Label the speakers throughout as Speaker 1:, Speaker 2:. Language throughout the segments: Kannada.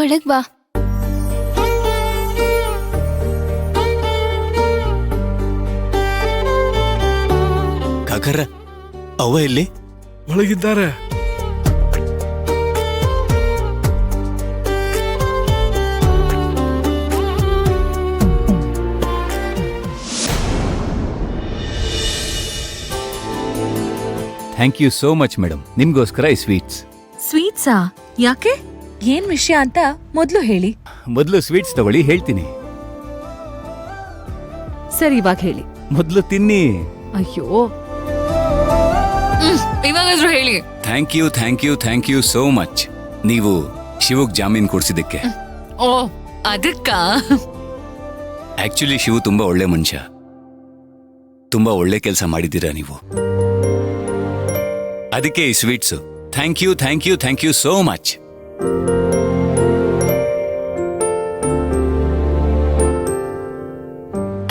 Speaker 1: ಒಳಗ್ ಬಾ.
Speaker 2: ಕಾಕರ ಅವ್ವ ಎಲ್ಲಿ?
Speaker 3: ಒಳಗಿದ್ದಾರೆ.
Speaker 4: Thank you so much madam, ನಿಮ್ಗೋಸ್ಕರ ಈ ಸ್ವೀಟ್ಸ್.
Speaker 5: ಸ್ವೀಟ್ಸಾ? ಯಾಕೆ? ಏನ್ ವಿಷಯ ಅಂತ ಮೊದ್ಲು ಹೇಳಿ.
Speaker 4: ಮೊದಲು ಸ್ವೀಟ್ಸ್ ತಗೊಳ್ಳಿ, ಹೇಳ್ತೀನಿ.
Speaker 5: ಸರಿ, ಇವಾಗ ಹೇಳಿ.
Speaker 4: ಮೊದಲು ತಿನ್ನಿ.
Speaker 5: ಅಯ್ಯೋ,
Speaker 1: ಇವಾಗಾದ್ರೂ ಹೇಳಿ.
Speaker 2: Thank you so much. ನೀವು ಶಿವಗ್ ಜಾಮೀನ್ ಕೊಡ್ಸಿದ್ದಕ್ಕೆ.
Speaker 1: ಓ, ಅದಕ್ಕ?
Speaker 2: ಆಕ್ಚುಲಿ ಶಿವು ತುಂಬಾ ಒಳ್ಳೆ ಮನುಷ್ಯ. ತುಂಬಾ ಒಳ್ಳೆ ಕೆಲಸ ಮಾಡಿದ್ದೀರಾ ನೀವು. ಅದಕ್ಕೆ ಈ sweets. Thank you so much.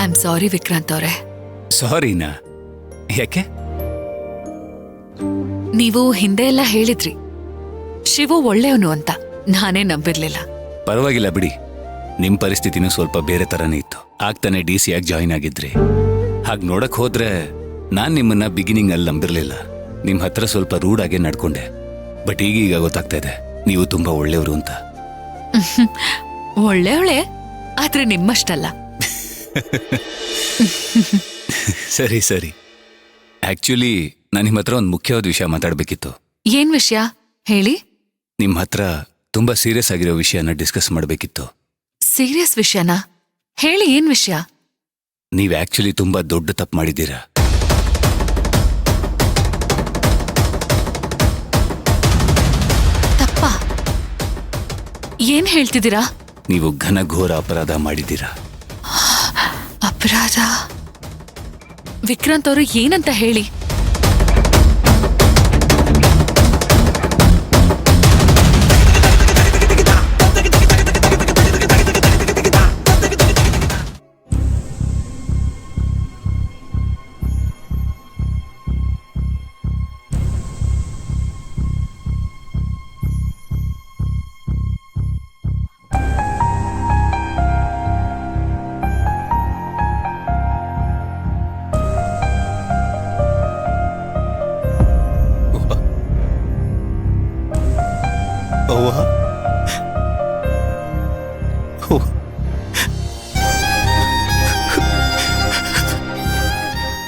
Speaker 1: I am sorry Vikrant ಅವರೇ.
Speaker 2: ಸಾರಿನಾ? ಯಾಕೆ?
Speaker 1: ನೀವು ಹಿಂದೆ ಎಲ್ಲ ಹೇಳಿದ್ರಿ ಶಿವು ಒಳ್ಳೆಯವನು ಅಂತ. ನಾನೇ ನಂಬಿರ್ಲಿಲ್ಲ.
Speaker 2: ಪರವಾಗಿಲ್ಲ ಬಿಡಿ, ನಿಮ್ ಪರಿಸ್ಥಿತಿನೂ ಸ್ವಲ್ಪ ಬೇರೆ ತರನೇ ಇತ್ತು. ಆಗ್ತಾನೆ DC ಆಗಿ ಜಾಯಿನ್ ಆಗಿದ್ರಿ. ಹಾಗೆ ನೋಡಕ್ ಹೋದ್ರೆ ನಾನ್ ನಿಮ್ಮನ್ನ ಬಿಗಿನಿಂಗ್ ಅಲ್ಲಿ ನಂಬಿರ್ಲಿಲ್ಲ. ನಿಮ್ ಹತ್ರ ಸ್ವಲ್ಪ ರೂಡ್ ಆಗೇ ನಡ್ಕೊಂಡೆ. ಬಟ್ ಈಗೀಗ ಗೊತ್ತಾಗ್ತಾ ಇದೆ ನೀವು ತುಂಬಾ ಒಳ್ಳೆಯವರು ಅಂತ.
Speaker 1: ಒಳ್ಳೆಯವಳೆ, ಆದ್ರೆ ನಿಮ್ಮಷ್ಟಲ್ಲ.
Speaker 2: ಸರಿ. ಆಕ್ಚುಲಿ ನಾನು ನಿಮ್ಮ ಹತ್ರ ಒಂದು ಮುಖ್ಯವಾದ ವಿಷಯ ಮಾತಾಡ್ಬೇಕಿತ್ತು.
Speaker 1: ಏನ್ ವಿಷಯ ಹೇಳಿ?
Speaker 2: ನಿಮ್ ಹತ್ರ ತುಂಬಾ ಸೀರಿಯಸ್ ಆಗಿರೋ ವಿಷಯನ ಡಿಸ್ಕಸ್ ಮಾಡ್ಬೇಕಿತ್ತು.
Speaker 1: ಸೀರಿಯಸ್ ವಿಷಯನಾ? ಹೇಳಿ, ಏನ್ ವಿಷಯ?
Speaker 2: ನೀವ್ ಆಕ್ಚುಲಿ ತುಂಬಾ ದೊಡ್ಡ ತಪ್ಪು ಮಾಡಿದ್ದೀರಾ.
Speaker 1: ತಪ್ಪ? ಏನ್ ಹೇಳ್ತಿದ್ದೀರಾ?
Speaker 2: ನೀವು ಘನಘೋರ ಅಪರಾಧ ಮಾಡಿದ್ದೀರಾ.
Speaker 1: ಅಪರಾಧ? ವಿಕ್ರಾಂತ್ ಅವರು ಏನಂತ ಹೇಳಿ?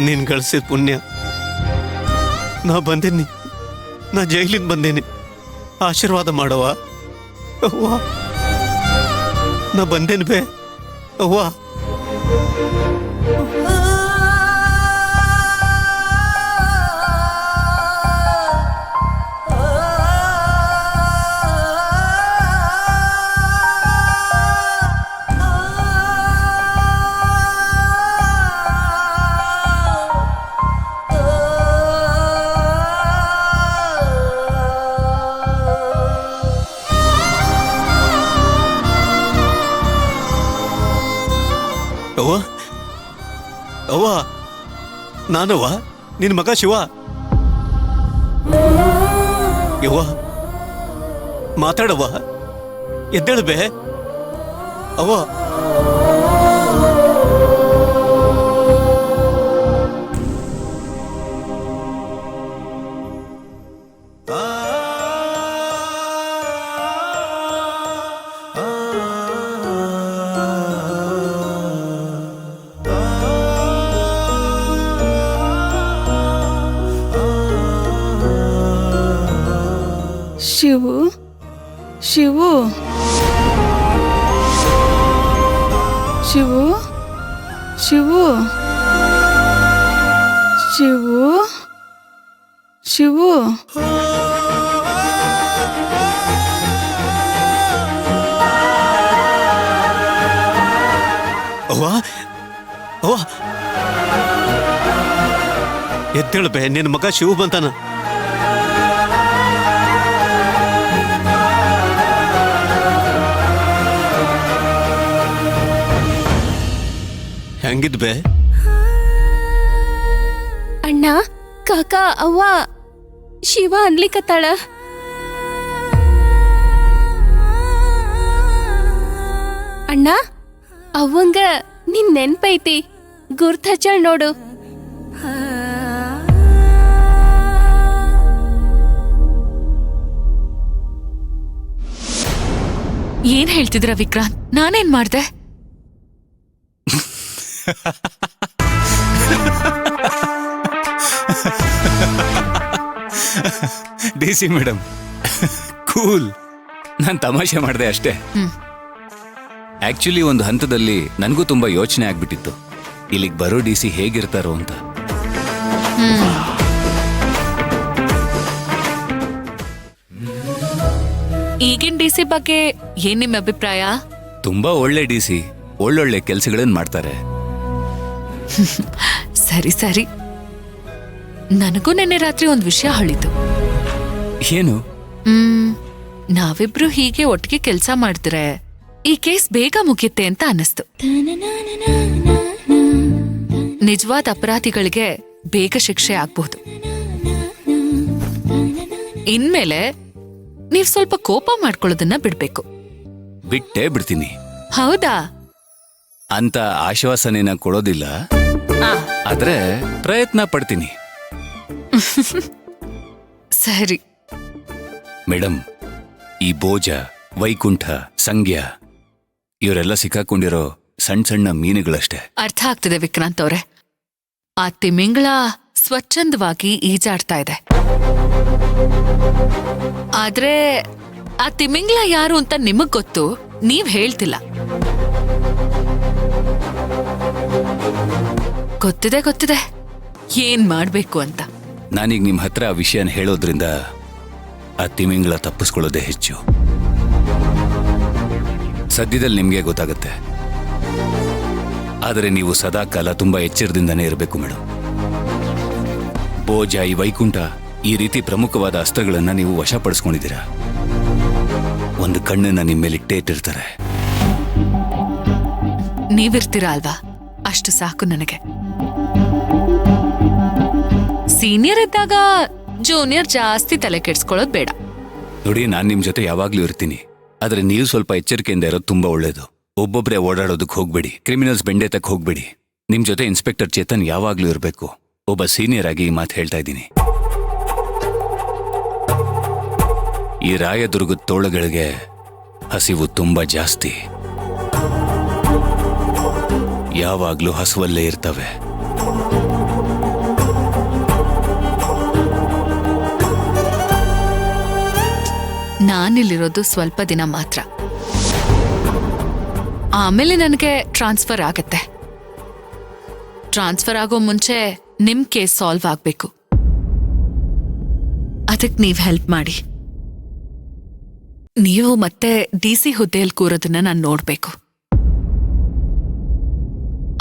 Speaker 6: ನೀನ್ ಗಳಿಸಿದ ಪುಣ್ಯ. ನಾ ಬಂದೇನಿ, ನಾ ಜೈಲಿಂದ ಬಂದೇನಿ. ಆಶೀರ್ವಾದ ಮಾಡವ ಅವ್ವ. ನಾ ಬಂದೇನಿ ಬೇ ಅವ್ವ. ಅವ್ವ, ನಾನವ್ವ, ನಿನ್ ಮಗ ಶಿವ. ಯವ್ವ, ಮಾತಾಡವ್ವ, ಎದ್ದೇಳಬೇ ಅವ್ವ.
Speaker 7: ಶಿವು, ಶಿವು, ಶಿವು, ಶಿವು, ಶಿವು, ಶಿವು.
Speaker 6: ಅವ್ವ, ಅವ್ವ, ಎದ್ದೇಳಬೇ, ನಿನ್ನ ಮಗ ಶಿವು ಬಂತಾನ. ಹೆಂಗಿದ್ ಬೇ?
Speaker 1: ಅಣ್ಣ, ಕಾಕ, ಅವ್ವ, ಶಿವ ಅನ್ಲಿಕತ್ತಾಳ.
Speaker 3: ಅಣ್ಣ ಅವಂಗ ನಿನ್ ನೆನ್ಪೈತಿ ಗುರ್ತ್ ಹಚ್ಚಳ್ ನೋಡು.
Speaker 1: ಏನ್ ಹೇಳ್ತಿದ್ರ ವಿಕ್ರಾಂತ್? ನಾನೇನ್ ಮಾಡ್ದೆ?
Speaker 2: D C madam, cool. ನಾನ್ ತಮಾಷೆ ಮಾಡಿದೆ ಅಷ್ಟೇ. ಆಕ್ಚುಲಿ ಒಂದು ಹಂತದಲ್ಲಿ ನನಗೂ ತುಂಬಾ ಯೋಚನೆ ಆಗ್ಬಿಟ್ಟಿತ್ತು, ಇಲ್ಲಿಗೆ ಬರೋ ಡಿ ಸಿ ಹೇಗಿರ್ತಾರೋ ಅಂತ.
Speaker 1: ಈಗಿನ ಡಿಸಿ ಬಗ್ಗೆ ಏನ್ ನಿಮ್ ಅಭಿಪ್ರಾಯ?
Speaker 2: ತುಂಬಾ ಒಳ್ಳೆ ಡಿ ಸಿ, ಒಳ್ಳೊಳ್ಳೆ ಕೆಲಸಗಳನ್ನ ಮಾಡ್ತಾರೆ.
Speaker 1: ಸರಿ ಸರಿ, ನನಗೂ ನೆನ್ನೆ ರಾತ್ರಿ ಒಂದ್ ವಿಷಯ ಹೊಳಿತು.
Speaker 2: ಏನು?
Speaker 1: ನಾವಿಬ್ರು ಹೀಗೆ ಒಟ್ಟಿಗೆ ಕೆಲ್ಸ ಮಾಡಿದ್ರೆ ಈ ಕೇಸ್ ಬೇಗ ಮುಗಿಯುತ್ತೆ ಅಂತ ಅನ್ನಿಸ್ತು. ನಿಜವಾದ ಅಪರಾಧಿಗಳಿಗೆ ಬೇಗ ಶಿಕ್ಷೆ ಆಗ್ಬಹುದು. ಇನ್ಮೇಲೆ ನೀವ್ ಸ್ವಲ್ಪ ಕೋಪ ಮಾಡ್ಕೊಳ್ಳೋದನ್ನ ಬಿಡ್ಬೇಕು.
Speaker 2: ಬಿಟ್ಟೇ ಬಿಡ್ತೀನಿ.
Speaker 1: ಹೌದಾ?
Speaker 2: ಅಂತ ಆಶ್ವಾಸನೆನ ಕೊಡೋದಿಲ್ಲ, ಆದ್ರೆ ಪ್ರಯತ್ನ ಪಡ್ತೀನಿ.
Speaker 1: ಸರಿ
Speaker 2: ಮೇಡಮ್, ಈ ಭೋಜ, ವೈಕುಂಠ, ಸಂಗ್ಯ ಇವರೆಲ್ಲ ಸಿಕ್ಕಾಕೊಂಡಿರೋ ಸಣ್ಣ ಸಣ್ಣ ಮೀನುಗಳಷ್ಟೇ.
Speaker 1: ಅರ್ಥ ಆಗ್ತದೆ ವಿಕ್ರಾಂತ್ ಅವ್ರೆ. ಆ ತಿಮಿಂಗಳ ಸ್ವಚ್ಛಂದವಾಗಿ ಈಜಾಡ್ತಾ ಇದೆ. ಆದ್ರೆ ಆ ತಿಮಿಂಗ್ಲ ಯಾರು ಅಂತ ನಿಮಗ್ ಗೊತ್ತು, ನೀವ್ ಹೇಳ್ತಿಲ್ಲ. ಗೊತ್ತಿದೆ ಗೊತ್ತಿದೆ ಏನ್ ಮಾಡ್ಬೇಕು ಅಂತ.
Speaker 2: ನಾನೀಗ ನಿಮ್ ಹತ್ರ ಆ ವಿಷಯನ ಹೇಳೋದ್ರಿಂದ ಆ ತಿಮಿಂಗಳ ತಪ್ಪಿಸ್ಕೊಳ್ಳೋದೇ ಹೆಚ್ಚು. ಸದ್ಯದಲ್ಲಿ ನಿಮ್ಗೆ ಗೊತ್ತಾಗತ್ತೆ, ಆದರೆ ನೀವು ಸದಾ ಕಾಲ ತುಂಬಾ ಎಚ್ಚರದಿಂದಾನೇ ಇರಬೇಕು ಮೇಡಮ್. ಭೋಜ, ಈ ವೈಕುಂಠ, ಈ ರೀತಿ ಪ್ರಮುಖವಾದ ಅಸ್ತ್ರಗಳನ್ನ ನೀವು ವಶಪಡಿಸ್ಕೊಂಡಿದ್ದೀರಾ. ಒಂದು ಕಣ್ಣನ್ನ ನಿಮ್ಮ ಮೇಲೆ ಇಟ್ಟೇ ಇಟ್ಟಿರ್ತಾರೆ.
Speaker 1: ನೀವಿರ್ತೀರಾ ಅಲ್ವಾ, ಅಷ್ಟು ಸಾಕು ನನಗೆ. ಸೀನಿಯರ್ ಇದ್ದಾಗ ಜೂನಿಯರ್ ಜಾಸ್ತಿ ತಲೆ ಕೆಡ್ಸ್ಕೊಳ್ಳೋದು ಬೇಡ.
Speaker 2: ನೋಡಿ, ನಾನ್ ನಿಮ್ ಜೊತೆ ಯಾವಾಗ್ಲೂ ಇರ್ತೀನಿ, ಆದ್ರೆ ನೀವು ಸ್ವಲ್ಪ ಎಚ್ಚರಿಕೆಯಿಂದ ಇರೋದು ತುಂಬಾ ಒಳ್ಳೇದು. ಒಬ್ಬೊಬ್ರೆ ಓಡಾಡೋದಕ್ಕೆ ಹೋಗ್ಬೇಡಿ, ಕ್ರಿಮಿನಲ್ಸ್ ಬೆಂಡೆತಕ್ಕೆ ಹೋಗ್ಬೇಡಿ. ನಿಮ್ ಜೊತೆ ಇನ್ಸ್ಪೆಕ್ಟರ್ ಚೇತನ್ ಯಾವಾಗ್ಲೂ ಇರಬೇಕು. ಒಬ್ಬ ಸೀನಿಯರ್ ಆಗಿ ಈ ಮಾತು ಹೇಳ್ತಾ ಇದ್ದೀನಿ. ಈ ರಾಯದುರ್ಗದ ತೋಳುಗಳಿಗೆ ಹಸಿವು ತುಂಬಾ ಜಾಸ್ತಿ, ಯಾವಾಗ್ಲೂ ಹಸುವಲ್ಲೇ ಇರ್ತವೆ.
Speaker 1: ನಾನಿಲ್ಲಿರೋದು ಸ್ವಲ್ಪ ದಿನ ಮಾತ್ರ, ಆಮೇಲೆ ನನಗೆ ಟ್ರಾನ್ಸ್ಫರ್ ಆಗತ್ತೆ. ಟ್ರಾನ್ಸ್ಫರ್ ಆಗೋ ಮುಂಚೆ ನಿಮ್ ಕೇಸ್ ಸಾಲ್ವ್ ಆಗ್ಬೇಕು. ಅದಕ್ಕೆ ನೀವ್ ಹೆಲ್ಪ್ ಮಾಡಿ. ನೀವು ಮತ್ತೆ ಡಿಸಿ ಹುದ್ದೆಯಲ್ಲಿ ಕೂರೋದನ್ನ ನಾನು ನೋಡ್ಬೇಕು.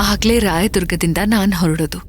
Speaker 1: ಆಗ್ಲೇ ರಾಯದುರ್ಗದಿಂದ ನಾನು ಹೊರಡೋದು.